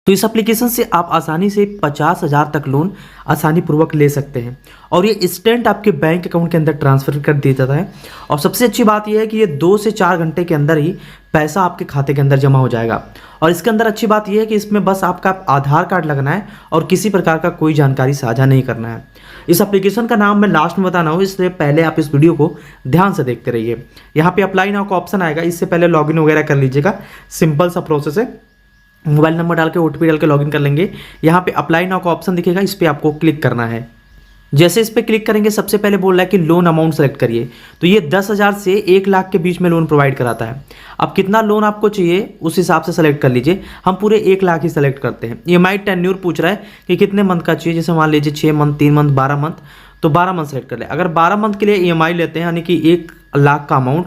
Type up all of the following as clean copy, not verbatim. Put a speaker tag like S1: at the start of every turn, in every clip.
S1: तो इस एप्लीकेशन से आप आसानी से 50,000 तक लोन आसानी पूर्वक ले सकते हैं और ये इंस्टेंट आपके बैंक अकाउंट के अंदर ट्रांसफ़र कर दिया जाता है। और सबसे अच्छी बात यह है कि ये 2 से 4 घंटे के अंदर ही पैसा आपके खाते के अंदर जमा हो जाएगा। और इसके अंदर अच्छी बात यह है कि इसमें बस आपका आधार कार्ड लगना है और किसी प्रकार का कोई जानकारी साझा नहीं करना है। इस एप्लीकेशन का नाम मैं लास्ट में बताना हूँ, इसलिए पहले आप इस वीडियो को ध्यान से देखते रहिए। यहाँ पे अप्लाई नाउ का ऑप्शन आएगा, इससे पहले लॉगिन वगैरह कर लीजिएगा। सिंपल सा प्रोसेस है, मोबाइल नंबर डाल के OTP डाल के लॉगिन कर लेंगे। यहाँ पे अप्लाई नाउ का ऑप्शन दिखेगा, इस पर आपको क्लिक करना है। जैसे इस पर क्लिक करेंगे सबसे पहले बोल रहा है कि लोन अमाउंट सेलेक्ट करिए। तो ये 10,000 से 1 लाख के बीच में लोन प्रोवाइड कराता है। अब कितना लोन आपको चाहिए उस हिसाब से सेलेक्ट कर लीजिए। हम पूरे 1 लाख ही सेलेक्ट करते हैं। EMI टेन्योर पूछ रहा है कि कितने मंथ का चाहिए, जैसे मान लीजिए 6 मंथ, 3 मंथ, 12 मंथ, तो 12 मंथ सेलेक्ट कर ले। अगर 12 मंथ के लिए EMI लेते हैं यानी कि 1 लाख का अमाउंट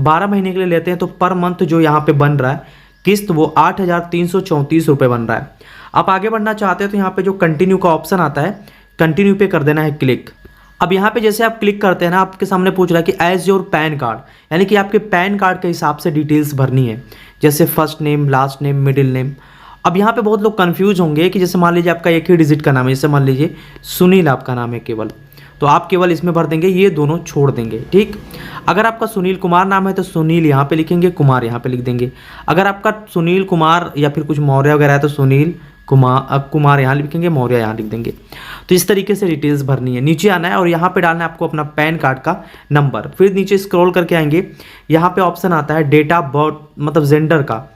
S1: 12 महीने के लिए लेते हैं तो पर मंथ जो यहाँ पे बन रहा है किस्त वो 8,334 रुपये बन रहा है। आप आगे बढ़ना चाहते हैं तो यहाँ पे जो कंटिन्यू का ऑप्शन आता है, कंटिन्यू पे कर देना है क्लिक। अब यहाँ पे जैसे आप क्लिक करते हैं ना, आपके सामने पूछ रहा है कि एज योर पैन कार्ड, यानी कि आपके पैन कार्ड के हिसाब से डिटेल्स भरनी है, जैसे first name, last name, middle name. अब यहाँ पे बहुत लोग कंफ्यूज होंगे कि जैसे मान लीजिए आपका एक ही डिजिट का नाम है, जैसे मान लीजिए सुनील आपका नाम है केवल, तो आप केवल इसमें भर देंगे, ये दोनों छोड़ देंगे। ठीक, अगर आपका सुनील कुमार नाम है तो सुनील यहाँ पे लिखेंगे, कुमार यहाँ पे लिख देंगे। अगर आपका सुनील कुमार या फिर कुछ मौर्य वगैरह है तो सुनील कुमार यहाँ लिखेंगे, मौर्य यहाँ लिख देंगे। तो इस तरीके से डिटेल्स भरनी है। नीचे आना है और यहाँ पे डालना है आपको अपना पैन कार्ड का नंबर। फिर नीचे स्क्रॉल करके आएंगे, यहाँ पे ऑप्शन आता है डेट ऑफ बर्थ, मतलब जेंडर का।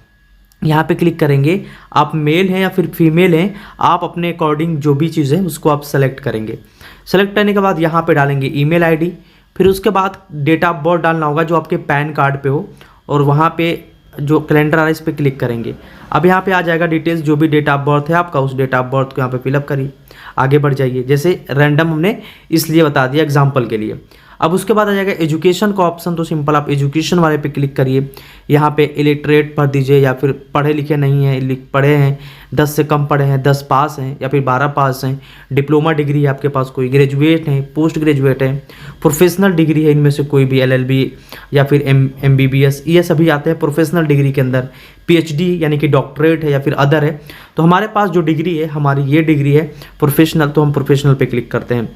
S1: यहाँ पे क्लिक करेंगे, आप मेल हैं या फिर फीमेल हैं, आप अपने अकॉर्डिंग जो भी चीज़ है उसको आप सेलेक्ट करेंगे। सेलेक्ट करने के बाद यहाँ पे डालेंगे ईमेल आईडी, फिर उसके बाद डेट ऑफ बर्थ डालना होगा जो आपके पैन कार्ड पे हो, और वहाँ पे जो कैलेंडर आ रहा है इस पर क्लिक करेंगे। अब यहाँ पे आ जाएगा डिटेल्स, जो भी डेट ऑफ बर्थ है आपका, उस डेट ऑफ बर्थ को यहाँ पे फिलअप करिए, आगे बढ़ जाइए। जैसे रैंडम हमने इसलिए बता दिया एग्जाम्पल के लिए। अब उसके बाद आ जाएगा एजुकेशन का ऑप्शन, तो सिंपल आप एजुकेशन वाले पे क्लिक करिए। यहाँ पे इलिटरेट भर दीजिए या फिर पढ़े लिखे नहीं हैं, पढ़े हैं 10 से कम पढ़े हैं, 10 पास हैं या फिर 12 पास हैं, डिप्लोमा डिग्री है आपके पास कोई, ग्रेजुएट है, पोस्ट ग्रेजुएट है, प्रोफेशनल डिग्री है इनमें से कोई भी, LLB या फिर MBBS, ये सभी आते हैं प्रोफेशनल डिग्री के अंदर। PhD यानी कि डॉक्टरेट है या फिर अदर है। तो हमारे पास जो डिग्री है हमारी ये डिग्री है प्रोफेशनल, तो हम प्रोफेशनल पे क्लिक करते हैं।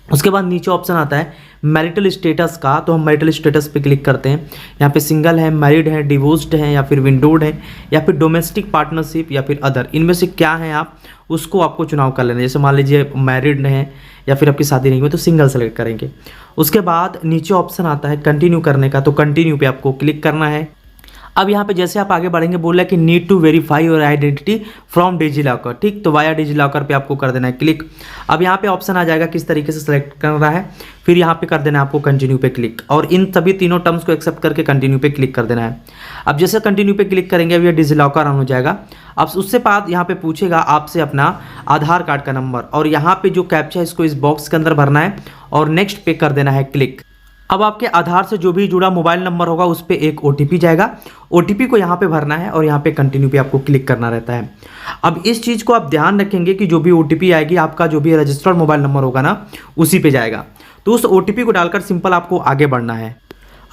S1: उसके बाद नीचे ऑप्शन आता है मैरिटल स्टेटस का, तो हम मैरिटल स्टेटस पे क्लिक करते हैं। यहाँ पे सिंगल है, मैरिड है, डिवोर्स्ड है या फिर विंडोड है या फिर डोमेस्टिक पार्टनरशिप या फिर अदर, इनमें से क्या है आप उसको आपको चुनाव कर लेना है। जैसे मान लीजिए मैरिड है या फिर आपकी शादी नहीं हुई तो सिंगल सेलेक्ट करेंगे। उसके बाद नीचे ऑप्शन आता है कंटिन्यू करने का, तो कंटिन्यू पे आपको क्लिक करना है। अब यहाँ पे जैसे आप आगे बढ़ेंगे बोल रहा है कि need to verify your identity from DigiLocker. ठीक, तो वाया डिजीलॉकर पे आपको कर देना है क्लिक। अब यहाँ पे ऑप्शन आ जाएगा किस तरीके से सेलेक्ट कर रहा है, फिर यहाँ पे कर देना है आपको कंटिन्यू पे क्लिक, और इन सभी तीनों टर्म्स को एक्सेप्ट करके कंटिन्यू पे क्लिक कर देना है। अब जैसे कंटिन्यू पे क्लिक करेंगे अब ये डिजीलॉकर ऑन हो जाएगा। अब उससे बाद यहाँ पे पूछेगा आपसे अपना आधार कार्ड का नंबर, और यहाँ पे जो कैप्चा है इसको इस बॉक्स के अंदर भरना है और नेक्स्ट पे कर देना है क्लिक। अब आपके आधार से जो भी जुड़ा मोबाइल नंबर होगा उस पर एक OTP जाएगा, OTP को यहाँ पे भरना है और यहाँ पे कंटिन्यू पे आपको क्लिक करना रहता है। अब इस चीज़ को आप ध्यान रखेंगे कि जो भी OTP आएगी आपका जो भी रजिस्टर्ड मोबाइल नंबर होगा ना उसी पे जाएगा, तो उस OTP को डालकर सिंपल आपको आगे बढ़ना है।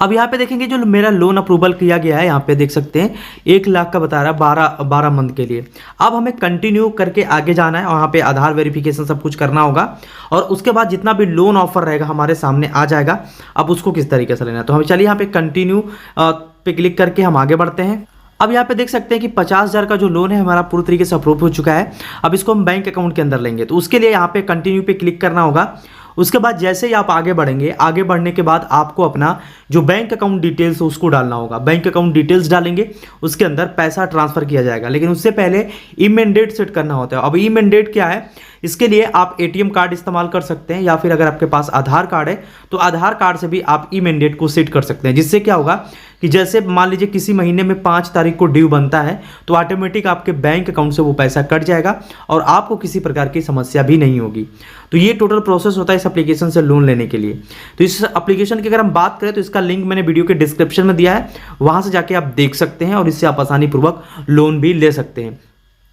S1: अब यहाँ पे देखेंगे जो मेरा लोन अप्रूवल किया गया है, यहाँ पे देख सकते हैं 1 लाख का बता रहा है 12 मंथ के लिए। अब हमें कंटिन्यू करके आगे जाना है और वहाँ पे आधार वेरिफिकेशन सब कुछ करना होगा, और उसके बाद जितना भी लोन ऑफर रहेगा हमारे सामने आ जाएगा। अब उसको किस तरीके से लेना है, तो हम चलिए यहाँ पे कंटिन्यू पे क्लिक करके हम आगे बढ़ते हैं। अब यहाँ पे देख सकते हैं कि 50,000 का जो लोन है हमारा पूरी तरीके से अप्रूव हो चुका है। अब इसको हम बैंक अकाउंट के अंदर लेंगे, तो उसके लिए यहाँ पे कंटिन्यू पे क्लिक करना होगा। उसके बाद जैसे ही आप आगे बढ़ेंगे, आगे बढ़ने के बाद आपको अपना जो बैंक अकाउंट डिटेल्स है उसको डालना होगा। बैंक अकाउंट डिटेल्स डालेंगे, उसके अंदर पैसा ट्रांसफर किया जाएगा, लेकिन उससे पहले ई मैंडेट सेट करना होता है। अब ई मैंडेट क्या है, इसके लिए आप ATM कार्ड इस्तेमाल कर सकते हैं, या फिर अगर आपके पास आधार कार्ड है तो आधार कार्ड से भी आप ई मैंडेट को सेट कर सकते हैं। जिससे क्या होगा कि जैसे मान लीजिए किसी महीने में 5 तारीख को ड्यू बनता है तो ऑटोमेटिक आपके बैंक अकाउंट से वो पैसा कट जाएगा और आपको किसी प्रकार की समस्या भी नहीं होगी। तो ये टोटल प्रोसेस होता है इस एप्लीकेशन से लोन लेने के लिए। तो इस एप्लीकेशन की अगर हम बात करें तो इसका लिंक मैंने वीडियो के डिस्क्रिप्शन में दिया है, वहां से जाके आप देख सकते हैं और इससे आप आसानी पूर्वक लोन भी ले सकते हैं।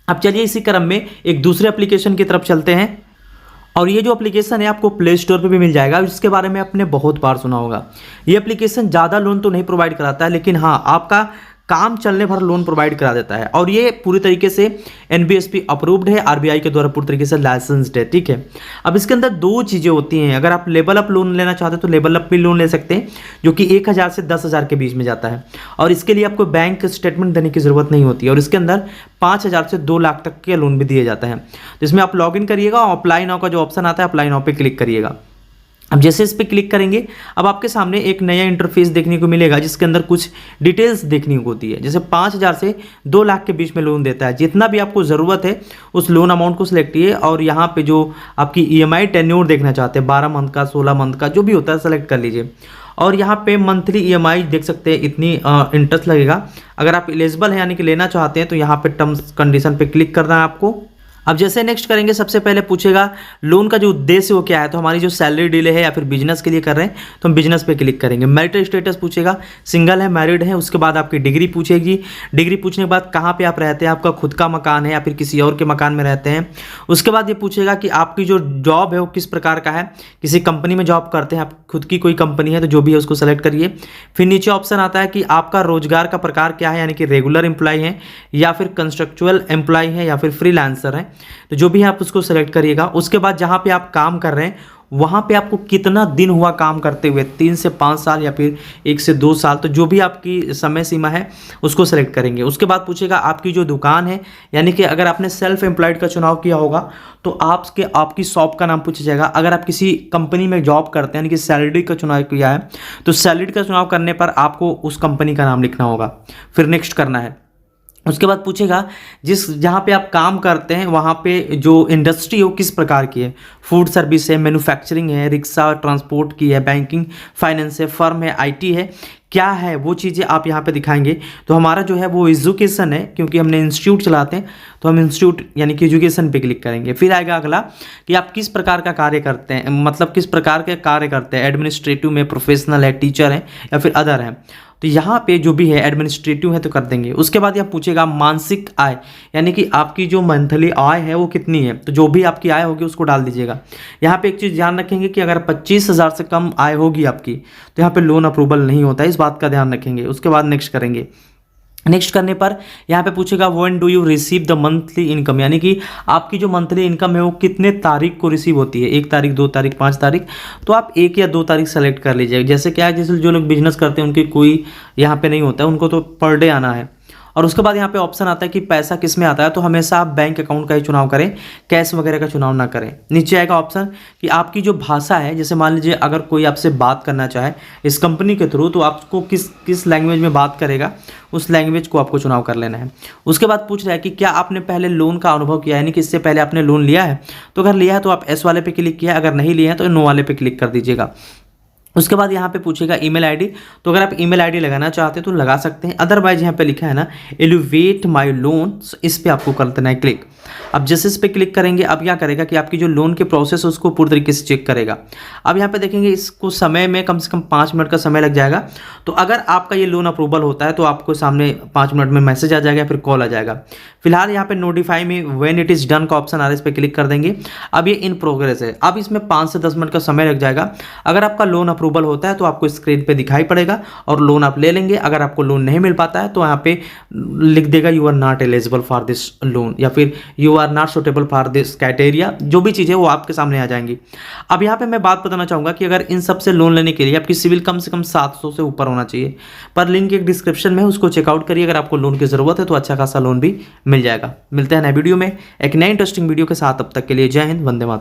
S1: अब चलिए इसी क्रम में एक दूसरे एप्लीकेशन की तरफ चलते हैं, और ये जो एप्लीकेशन है आपको प्ले स्टोर पे भी मिल जाएगा। इसके बारे में आपने बहुत बार सुना होगा। ये एप्लीकेशन ज़्यादा लोन तो नहीं प्रोवाइड कराता है, लेकिन हाँ आपका काम चलने भर लोन प्रोवाइड करा देता है और ये पूरी तरीके से एनबीएफसी अप्रूव्ड है, आरबीआई के द्वारा पूरी तरीके से लाइसेंस्ड है, ठीक है। अब इसके अंदर दो चीज़ें होती हैं, अगर आप लेवल अप लोन लेना चाहते हैं तो लेवल अप भी लोन ले सकते हैं जो कि 1000 से 10,000 के बीच में जाता है और इसके लिए आपको बैंक स्टेटमेंट देने की ज़रूरत नहीं होती है और इसके अंदर 5,000 से 2 लाख तक के लोन भी दिए जाते हैं। तो इसमें आप लॉगिन करिएगा और अप्लाई नाउ का जो ऑप्शन आता है अप्लाई नाउ पे क्लिक करिएगा। अब जैसे इस पर क्लिक करेंगे अब आपके सामने एक नया इंटरफेस देखने को मिलेगा जिसके अंदर कुछ डिटेल्स देखने को होती है। जैसे 5,000 से 2 लाख के बीच में लोन देता है, जितना भी आपको ज़रूरत है उस लोन अमाउंट को सिलेक्ट कीजिए और यहाँ पे जो आपकी ईएमआई टेन्योर देखना चाहते हैं 12 मंथ का 16 मंथ का जो भी होता है सेलेक्ट कर लीजिए और यहाँ पे मंथली ईएमआई देख सकते हैं इतनी इंटरेस्ट लगेगा। अगर आप एलिजिबल है यानी कि लेना चाहते हैं तो यहाँ पे टर्म्स कंडीशन पे क्लिक करना है आपको। अब जैसे नेक्स्ट करेंगे सबसे पहले पूछेगा लोन का जो उद्देश्य वो क्या है, तो हमारी जो सैलरी डील है या फिर बिजनेस के लिए कर रहे हैं तो हम बिजनेस पे क्लिक करेंगे। मैरिटल स्टेटस पूछेगा, सिंगल है मैरिड है, उसके बाद आपकी डिग्री पूछेगी, डिग्री पूछने के बाद कहाँ पे आप रहते हैं, आपका खुद का मकान है या फिर किसी और के मकान में रहते हैं। उसके बाद ये पूछेगा कि आपकी जो जॉब है वो किस प्रकार का है, किसी कंपनी में जॉब करते हैं, आप खुद की कोई कंपनी है तो जो भी है उसको सेलेक्ट करिए। फिर नीचे ऑप्शन आता है कि आपका रोजगार का प्रकार क्या है, यानी कि रेगुलर एम्प्लॉय है या फिर कंस्ट्रक्चुअल एम्प्लॉय है या फिर फ्रीलांसर है, तो जो भी है आप उसको सेलेक्ट करिएगा। उसके बाद जहाँ पे आप काम कर रहे हैं वहाँ पे आपको कितना दिन हुआ काम करते हुए, 3 से 5 साल या फिर 1 से 2 साल, तो जो भी आपकी समय सीमा है उसको सेलेक्ट करेंगे। उसके बाद पूछेगा आपकी जो दुकान है, यानी कि अगर आपने सेल्फ एम्प्लॉयड का चुनाव किया होगा तो आपकी शॉप का नाम पूछा जाएगा। अगर आप किसी कंपनी में जॉब करते हैं यानी कि सैलरी का चुनाव किया है तो सैलरी का चुनाव करने पर आपको उस कंपनी का नाम लिखना होगा, फिर नेक्स्ट करना है। उसके बाद पूछेगा जहाँ पे आप काम करते हैं वहाँ पे जो इंडस्ट्री हो किस प्रकार की है, फूड सर्विस है, मैन्युफैक्चरिंग है, रिक्शा ट्रांसपोर्ट की है, बैंकिंग फाइनेंस है, फर्म है, आईटी है, क्या है वो चीज़ें आप यहाँ पे दिखाएंगे। तो हमारा जो है वो एजुकेशन है, क्योंकि हमने इंस्टीट्यूट चलाते हैं तो हम इंस्टीट्यूट यानी कि एजुकेशन पे क्लिक करेंगे। फिर आएगा अगला कि आप किस प्रकार का कार्य करते हैं, मतलब किस प्रकार के कार्य करते हैं, एडमिनिस्ट्रेटिव में, प्रोफेशनल है, टीचर है या फिर अदर है, तो यहाँ पे जो भी है एडमिनिस्ट्रेटिव है तो कर देंगे। उसके बाद यह पूछेगा मासिक आय, यानी कि आपकी जो मंथली आय है वो कितनी है, तो जो भी आपकी आय होगी उसको डाल दीजिएगा। यहाँ पे एक चीज़ ध्यान रखेंगे कि अगर 25,000 से कम आय होगी आपकी तो यहाँ पे लोन अप्रूवल नहीं होता है, इस बात का ध्यान रखेंगे। उसके बाद नेक्स्ट करेंगे। नेक्स्ट करने पर यहाँ पे पूछेगा when do you receive the monthly income, यानी कि आपकी जो मंथली इनकम है वो कितने तारीख को रिसीव होती है, 1 तारीख, 2 तारीख, 5 तारीख, तो आप 1 या 2 तारीख सेलेक्ट कर लीजिएगा। जैसे क्या है, जैसे जो लोग बिजनेस करते हैं उनकी कोई यहाँ पे नहीं होता है, उनको तो पर डे आना है। और उसके बाद यहाँ पे ऑप्शन आता है कि पैसा किस में आता है, तो हमेशा आप बैंक अकाउंट का ही चुनाव करें, कैश वगैरह का चुनाव ना करें। नीचे आएगा ऑप्शन कि आपकी जो भाषा है, जैसे मान लीजिए अगर कोई आपसे बात करना चाहे इस कंपनी के थ्रू तो आपको किस लैंग्वेज में बात करेगा उस लैंग्वेज को आपको चुनाव कर लेना है। उसके बाद पूछ रहा है कि क्या आपने पहले लोन का अनुभव किया है, यानी कि इससे पहले आपने लोन लिया है, तो अगर लिया है तो आप एस वाले पे क्लिक किया, अगर नहीं लिया है तो नो वाले पे क्लिक कर दीजिएगा। उसके बाद यहाँ पे पूछेगा ईमेल आईडी, तो अगर आप ईमेल आईडी लगाना चाहते हैं तो लगा सकते हैं, अदरवाइज यहाँ पे लिखा है ना एलिवेट माय लोन, इस पे आपको कर देना है क्लिक। अब जैसे इस पे क्लिक करेंगे अब क्या करेगा कि आपकी जो लोन के प्रोसेस है उसको पूरी तरीके से चेक करेगा। अब यहाँ पे देखेंगे इसको समय में कम से कम 5 मिनट का समय लग जाएगा। तो अगर आपका ये लोन अप्रूवल होता है तो आपको सामने 5 मिनट में मैसेज आ जाएगा, फिर कॉल आ जाएगा। फिलहाल यहाँ पे नोटिफाई में व्हेन इट इज़ डन का ऑप्शन आ रहा है, इस पर क्लिक कर देंगे। अब ये इन प्रोग्रेस है, अब इसमें 5 से 10 मिनट का समय लग जाएगा। अगर आपका लोन अप्रूवल होता है तो आपको स्क्रीन पे दिखाई पड़ेगा और लोन आप ले लेंगे। अगर आपको लोन नहीं मिल पाता है तो यहाँ पे लिख देगा you are not eligible for this loan या फिर you are not suitable for this criteria, जो भी चीज़ें वो आपके सामने आ जाएंगी। अब यहाँ पे मैं बात बताना चाहूँगा कि अगर इन सब से लोन लेने के लिए आपकी सिविल कम से कम 700 से ऊपर होना चाहिए, पर लिंक एक डिस्क्रिप्शन में उसको चेकआउट करिए। अगर आपको लोन की ज़रूरत है तो अच्छा खासा लोन भी मिल जाएगा। मिलते हैं नए वीडियो में एक नए इंटरेस्टिंग वीडियो के साथ, तब तक के लिए जय हिंद, वंदे मातरम।